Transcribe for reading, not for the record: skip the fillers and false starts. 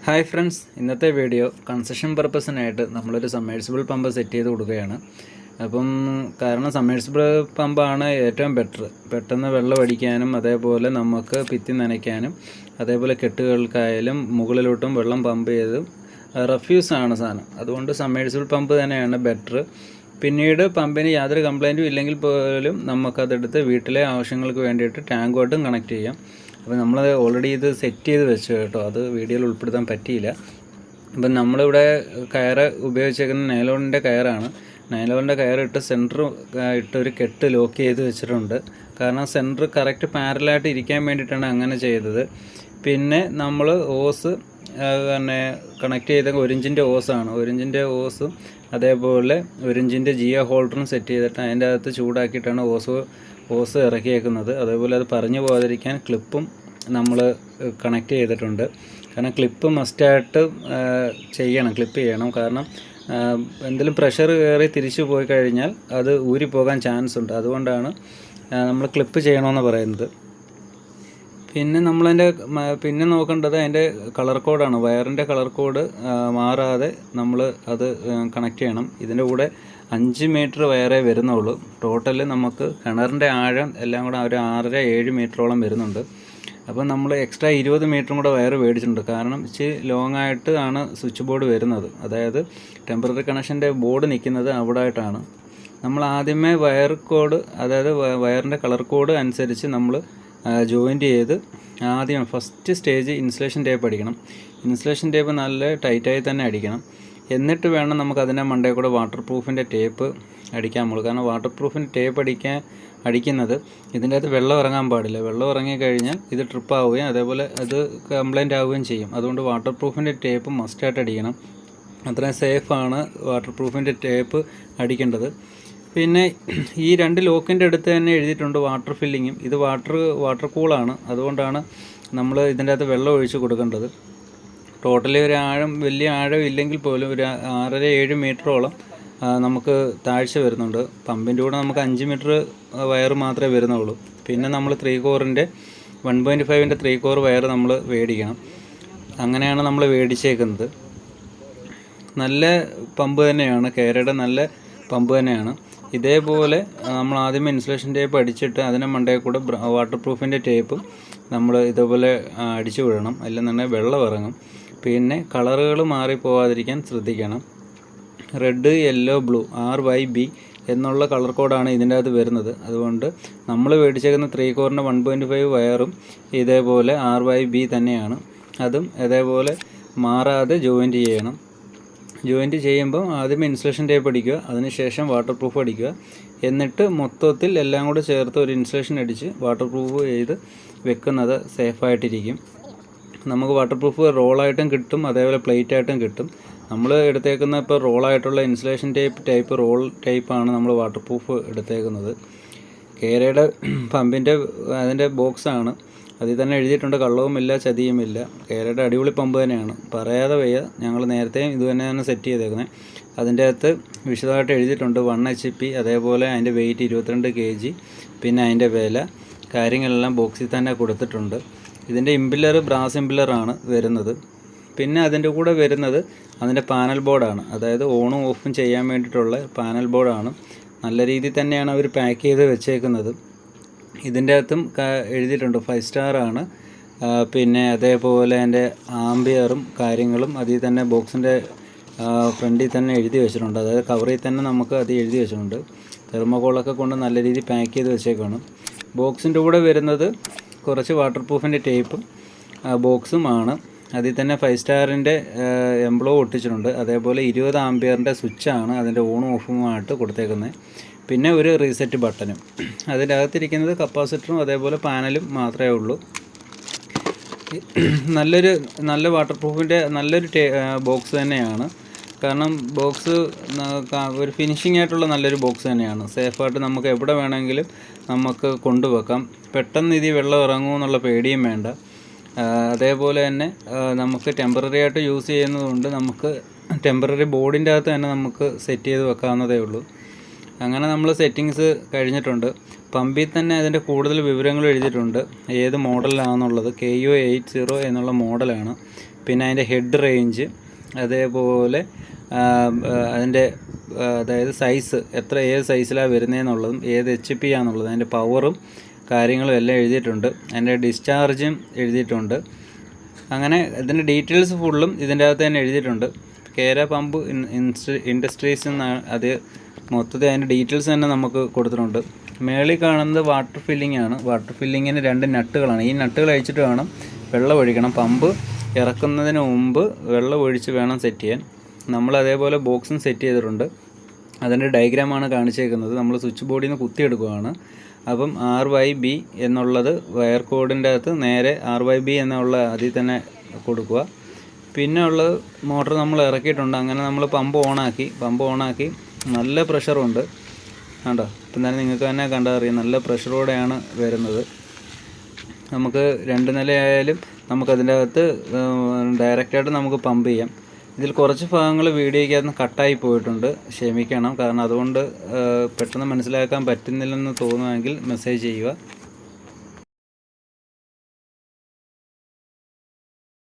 Hi friends, ഇന്നത്തെ video construction പർപ്പസിനായിട്ട് നമ്മളൊരു submersible pump set ചെയ്ത് കൊടുക്കുകയാണ്. കാരണം സബ്മേഴ്സിബിൾ പമ്പാണ് ഏറ്റവും ബെറ്റർ. പെട്ടെന്ന് വെള്ളം അടിക്കാനും അതേപോലെ നമുക്ക് ഭിത്തി നനയ്ക്കാനും അതേപോലെ കെട്ടുകൾക്കായാലും മുകളിലോട്ടും വെള്ളം പമ്പ് ചെയ്ത് റഫ്യൂസാണ് സാധനം. അതുകൊണ്ട് സബ്മേഴ്സിബിൾ പമ്പ് തന്നെയാണ് ബെറ്റർ. പിന്നീട് പമ്പിന് യാതൊരു കംപ്ലൈൻറ്റും ഇല്ലെങ്കിൽ പോലും നമുക്കതെടുത്ത് വീട്ടിലെ ആവശ്യങ്ങൾക്ക് വേണ്ടിയിട്ട് ടാങ്കുമായിട്ടും കണക്ട് ചെയ്യാം. അപ്പോൾ നമ്മൾ ഓൾറെഡി ഇത് സെറ്റ് ചെയ്ത് വെച്ചു കേട്ടോ, അത് വീഡിയോയിൽ ഉൾപ്പെടുത്താൻ പറ്റിയില്ല. അപ്പം നമ്മളിവിടെ കയറ് ഉപയോഗിച്ചേക്കുന്ന നൈലോണിൻ്റെ കയറാണ്. നൈലോണിൻ്റെ കയറിട്ട് സെൻറ്റർ ഇട്ട് ഒരു കെട്ട് ലോക്ക് ചെയ്ത് വെച്ചിട്ടുണ്ട്. കാരണം സെൻറ്റർ കറക്റ്റ് പാരലായിട്ട് ഇരിക്കാൻ വേണ്ടിയിട്ടാണ് അങ്ങനെ ചെയ്തത്. പിന്നെ നമ്മൾ ഓസ് പിന്നെ കണക്ട് ചെയ്ത 1 ഇഞ്ചിൻ്റെ ഓസാണ്. 1 ഇഞ്ചിൻ്റെ ഓസും അതേപോലെ 1 ഇഞ്ചിൻ്റെ ജിയോ ഹോൾഡറും സെറ്റ് ചെയ്തിട്ട് അതിൻ്റെ അകത്ത് ചൂടാക്കിയിട്ടാണ് ഓസ് ഇറക്കിയേക്കുന്നത്. അതേപോലെ അത് പറഞ്ഞു പോകാതിരിക്കാൻ ക്ലിപ്പും നമ്മൾ കണക്ട് ചെയ്തിട്ടുണ്ട്. കാരണം ക്ലിപ്പ് മസ്റ്റായിട്ട് ക്ലിപ്പ് ചെയ്യണം. കാരണം എന്തെങ്കിലും പ്രഷർ കയറി തിരിച്ചു പോയി കഴിഞ്ഞാൽ അത് ഊരിപ്പോകാൻ ചാൻസ് ഉണ്ട്. അതുകൊണ്ടാണ് നമ്മൾ ക്ലിപ്പ് ചെയ്യണമെന്ന് പറയുന്നത്. പിന്നെ നോക്കേണ്ടത് അതിൻ്റെ കളർ കോഡാണ്. വയറിൻ്റെ കളർ കോഡ് മാറാതെ നമ്മൾ അത് കണക്ട് ചെയ്യണം. ഇതിൻ്റെ കൂടെ 5 മീറ്റർ വയറേ വരുന്നുള്ളൂ. ടോട്ടൽ നമുക്ക് കിണറിൻ്റെ ആഴം എല്ലാം കൂടെ ഒരു 6.5-7 മീറ്ററോളം വരുന്നുണ്ട്. അപ്പം നമ്മൾ എക്സ്ട്രാ 20 മീറ്ററും കൂടെ വയർ മേടിച്ചിട്ടുണ്ട്. കാരണം ഇച്ചിരി ലോങ് ആയിട്ട് ആണ് സ്വിച്ച് ബോർഡ് വരുന്നത്. അതായത് ടെമ്പററി കണക്ഷൻ്റെ ബോർഡ് നിൽക്കുന്നത് അവിടെ ആയിട്ടാണ്. നമ്മൾ ആദ്യമേ വയർ കോഡ്, അതായത് വയറിൻ്റെ കളർ കോഡ് അനുസരിച്ച് നമ്മൾ ജോയിൻ്റ് ചെയ്ത് ആദ്യം ഫസ്റ്റ് സ്റ്റേജ് ഇൻസുലേഷൻ ടേപ്പ് അടിക്കണം. ഇൻസുലേഷൻ ടേപ്പ് നല്ല ടൈറ്റായി തന്നെ അടിക്കണം. എന്നിട്ട് വേണം നമുക്ക് അതിൻ്റെ മണ്ടയിൽ കൂടെ വാട്ടർ പ്രൂഫിൻ്റെ ടേപ്പ് അടിക്കാമുള്ളൂ. കാരണം വാട്ടർ പ്രൂഫിൻ്റെ ടേപ്പ് അടിക്കുന്നത് ഇതിൻ്റെ അകത്ത് വെള്ളം ഇറങ്ങാൻ പാടില്ല. വെള്ളം ഇറങ്ങിക്കഴിഞ്ഞാൽ ഇത് ട്രിപ്പ് ആവുകയും അതേപോലെ അത് കംപ്ലൈൻ്റ് ആവുകയും ചെയ്യും. അതുകൊണ്ട് വാട്ടർ പ്രൂഫിൻ്റെ ടേപ്പ് മസ്റ്റായിട്ട് അടിക്കണം. അത്രയും സേഫാണ് വാട്ടർ പ്രൂഫിൻ്റെ ടേപ്പ് അടിക്കേണ്ടത്. പിന്നെ ഈ 2 ലോക്കിൻ്റെ അടുത്ത് തന്നെ എഴുതിയിട്ടുണ്ട് വാട്ടർ ഫില്ലിങ്ങും. ഇത് വാട്ടർ കൂളാണ്. അതുകൊണ്ടാണ് നമ്മൾ ഇതിൻ്റെ അകത്ത് വെള്ളം ഒഴിച്ച് കൊടുക്കേണ്ടത്. ടോട്ടലി വലിയ ആഴം ഇല്ലെങ്കിൽ പോലും ഒരു 6.5-7 മീറ്ററോളം നമുക്ക് താഴ്ച വരുന്നുണ്ട്. പമ്പിൻ്റെ കൂടെ നമുക്ക് 5 മീറ്റർ വയർ മാത്രമേ വരുന്നുള്ളൂ. പിന്നെ നമ്മൾ 3 കോറിൻ്റെ 1.5ൻ്റെ 3 കോർ വയർ നമ്മൾ മേടിക്കണം. അങ്ങനെയാണ് നമ്മൾ മേടിച്ചേക്കുന്നത്. നല്ല പമ്പ് തന്നെയാണ്, കേരയുടെ നല്ല പമ്പ് തന്നെയാണ്. ഇതേപോലെ നമ്മൾ ആദ്യമേ ഇൻസുലേഷൻ ടേപ്പ് അടിച്ചിട്ട് അതിൻ്റെ മണ്ടയിൽ കൂടെ വാട്ടർ പ്രൂഫിൻ്റെ ടേപ്പും നമ്മൾ ഇതേപോലെ അടിച്ചു വിടണം. അല്ലെന്നുണ്ടെങ്കിൽ വെള്ളം ഇറങ്ങും. പിന്നെ കളറുകൾ മാറിപ്പോവാതിരിക്കാൻ ശ്രദ്ധിക്കണം. റെഡ്, യെല്ലോ, ബ്ലൂ RYB എന്നുള്ള കളർ കോഡാണ് ഇതിൻ്റെ അകത്ത് വരുന്നത്. അതുകൊണ്ട് നമ്മൾ മേടിച്ചേക്കുന്ന 3 കോറിൻ്റെ 1.5 വയറും ഇതേപോലെ RYB തന്നെയാണ്. അതും ഇതേപോലെ മാറാതെ ജോയിൻറ്റ് ചെയ്യണം. ജോയിൻറ്റ് ചെയ്യുമ്പോൾ ആദ്യമേ ഇൻസുലേഷൻ ടേപ്പ് അടിക്കുക, അതിനുശേഷം വാട്ടർ പ്രൂഫ് അടിക്കുക. എന്നിട്ട് മൊത്തത്തിൽ എല്ലാം കൂടെ ചേർത്ത് ഒരു ഇൻസുലേഷൻ അടിച്ച് വാട്ടർ പ്രൂഫ് ചെയ്ത് വെക്കുന്നത് സേഫായിട്ടിരിക്കും. നമുക്ക് വാട്ടർ പ്രൂഫ് റോളായിട്ടും കിട്ടും, അതേപോലെ പ്ലേറ്റായിട്ടും കിട്ടും. നമ്മൾ എടുത്തേക്കുന്ന ഇപ്പോൾ റോളായിട്ടുള്ള ഇൻസുലേഷൻ ടൈപ്പ് റോൾ ടൈപ്പാണ് നമ്മൾ വാട്ടർ പ്രൂഫ് എടുത്തേക്കുന്നത്. കേരയുടെ പമ്പിൻ്റെ അതിൻ്റെ ബോക്സാണ്. അതിൽ തന്നെ എഴുതിയിട്ടുണ്ട് കള്ളവുമില്ല ചതിയുമില്ല. കേരയുടെ അടിപൊളി പമ്പ് തന്നെയാണ്, പറയാതെ വയ്യ. ഞങ്ങൾ നേരത്തെയും ഇത് തന്നെയാണ് സെറ്റ് ചെയ്തേക്കുന്നത്. അതിൻ്റെ അകത്ത് വിശദമായിട്ട് എഴുതിയിട്ടുണ്ട് 1 HP, അതേപോലെ അതിൻ്റെ വെയിറ്റ് 22 kg, പിന്നെ അതിൻ്റെ വില കാര്യങ്ങളെല്ലാം ബോക്സിൽ തന്നെ കൊടുത്തിട്ടുണ്ട്. ഇതിൻ്റെ ഇമ്പില്ലർ ബ്രാസ് ഇമ്പില്ലറാണ് വരുന്നത്. പിന്നെ അതിൻ്റെ കൂടെ വരുന്നത് അതിൻ്റെ പാനൽ ബോർഡാണ്. അതായത് ഓണും ഓഫും ചെയ്യാൻ വേണ്ടിയിട്ടുള്ള പാനൽ ബോർഡാണ്. നല്ല രീതിയിൽ തന്നെയാണ് അവർ പാക്ക് ചെയ്ത് വെച്ചേക്കുന്നത്. ഇതിൻ്റെ അകത്തും എഴുതിയിട്ടുണ്ട് 5 സ്റ്റാറാണ്. പിന്നെ അതേപോലെ അതിൻ്റെ ആംബിയറും കാര്യങ്ങളും അതിൽ തന്നെ ബോക്സിൻ്റെ ഫ്രണ്ടിൽ തന്നെ എഴുതി വെച്ചിട്ടുണ്ട്. അതായത് കവറിൽ തന്നെ നമുക്ക് അത് എഴുതി വെച്ചിട്ടുണ്ട്. തെർമോകോളൊക്കെ കൊണ്ട് നല്ല രീതിയിൽ പാക്ക് ചെയ്ത് വെച്ചേക്കാണ്. ബോക്സിൻ്റെ കൂടെ വരുന്നത് കുറച്ച് വാട്ടർ പ്രൂഫിൻ്റെ ടേപ്പും ബോക്സും ആണ്. അതിൽ തന്നെ 5 സ്റ്റാറിൻ്റെ എംബ്ലോ ഒട്ടിച്ചിട്ടുണ്ട്. അതേപോലെ 20 ആംബിയറിൻ്റെ സ്വിച്ചാണ് അതിൻ്റെ ഓണും ഓഫുമായിട്ട് കൊടുത്തേക്കുന്നത്. പിന്നെ ഒരു റീസെറ്റ് ബട്ടനും. അതിൻ്റെ അകത്തിരിക്കുന്നത് കപ്പാസിറ്ററും അതേപോലെ പാനലും മാത്രമേ ഉള്ളൂ. നല്ല വാട്ടർ പ്രൂഫിൻ്റെ നല്ലൊരു ബോക്സ് തന്നെയാണ്. കാരണം ബോക്സ് ഒരു ഫിനിഷിംഗ് ആയിട്ടുള്ള നല്ലൊരു ബോക്സ് തന്നെയാണ്. സേഫായിട്ട് നമുക്ക് എവിടെ വേണമെങ്കിലും നമുക്ക് കൊണ്ടുവെക്കാം. പെട്ടെന്ന് ഇതിൽ വെള്ളം ഇറങ്ങുമെന്നുള്ള പേടിയും വേണ്ട. അതേപോലെ തന്നെ നമുക്ക് ടെമ്പററി ആയിട്ട് യൂസ് ചെയ്യുന്നതുകൊണ്ട് നമുക്ക് ടെമ്പററി ബോർഡിൻ്റെ അകത്ത് തന്നെ നമുക്ക് സെറ്റ് ചെയ്ത് വെക്കാവുന്നതേ ഉള്ളൂ. അങ്ങനെ നമ്മൾ സെറ്റിങ്സ് കഴിഞ്ഞിട്ടുണ്ട്. പമ്പിൽ തന്നെ അതിൻ്റെ കൂടുതൽ വിവരങ്ങൾ എഴുതിയിട്ടുണ്ട്, ഏത് മോഡലാണെന്നുള്ളത്. KO80 എന്നുള്ള മോഡലാണ്. പിന്നെ അതിൻ്റെ ഹെഡ് റേഞ്ച്, അതേപോലെ അതിൻ്റെ അതായത് സൈസ് ഏത് സൈസിലാണ് വരുന്നതെന്നുള്ളതും ഏത് HP ആണെന്നുള്ളതും അതിൻ്റെ പവറും കാര്യങ്ങളും എല്ലാം എഴുതിയിട്ടുണ്ട്. അതിൻ്റെ ഡിസ്ചാർജും എഴുതിയിട്ടുണ്ട്. അങ്ങനെ ഇതിൻ്റെ ഡീറ്റെയിൽസ് ഫുള്ളും ഇതിൻ്റെ അകത്ത് തന്നെ എഴുതിയിട്ടുണ്ട്. കേര പമ്പ് ഇൻഡസ്ട്രീസ് എന്നാണ് അത് മൊത്തത്തിൽ അതിൻ്റെ ഡീറ്റെയിൽസ് തന്നെ നമുക്ക് കൊടുത്തിട്ടുണ്ട്. മേളിൽ കാണുന്നത് വാട്ടർ ഫില്ലിംഗ് ആണ്. വാട്ടർ ഫില്ലിങ്ങിന് 2 നട്ടുകളാണ്. ഈ നട്ടുകൾ അഴിച്ചിട്ട് വേണം വെള്ളം ഒഴിക്കണം. പമ്പ് ഇറക്കുന്നതിന് മുമ്പ് വെള്ളം ഒഴിച്ച് വേണം സെറ്റ് ചെയ്യാൻ. നമ്മൾ അതേപോലെ ബോക്സും സെറ്റ് ചെയ്തിട്ടുണ്ട്. അതിൻ്റെ ഡയഗ്രാമാണ് കാണിച്ചേക്കുന്നത്. നമ്മൾ സ്വിച്ച് ബോർഡിൽ നിന്ന് കുത്തിയെടുക്കുകയാണ്. അപ്പം RYB എന്നുള്ളത് വയർ കോഡിൻ്റെ അകത്ത് നേരെ RYB എന്നുള്ള അതിൽ തന്നെ കൊടുക്കുക. പിന്നെ ഉള്ളത് മോട്ടർ നമ്മൾ ഇറക്കിയിട്ടുണ്ട്. അങ്ങനെ നമ്മൾ പമ്പ് ഓണാക്കി നല്ല പ്രഷറുണ്ട് കണ്ടോ. ഇപ്പം തന്നെ നിങ്ങൾക്ക് തന്നെ കണ്ടാൽ അറിയാം, നല്ല പ്രഷറോടെയാണ് വരുന്നത്. നമുക്ക് 2 നിലയായാലും നമുക്കതിൻ്റെ അകത്ത് ഡയറക്റ്റായിട്ട് നമുക്ക് പമ്പ് ചെയ്യാം. ഇതിൽ കുറച്ച് ഭാഗങ്ങൾ വീഡിയോയ്ക്കകത്ത് കട്ടായി പോയിട്ടുണ്ട്, ക്ഷമിക്കണം. കാരണം അതുകൊണ്ട് പെട്ടെന്ന് മനസ്സിലാക്കാൻ പറ്റുന്നില്ലെന്ന് തോന്നുമെങ്കിൽ മെസ്സേജ് ചെയ്യുക.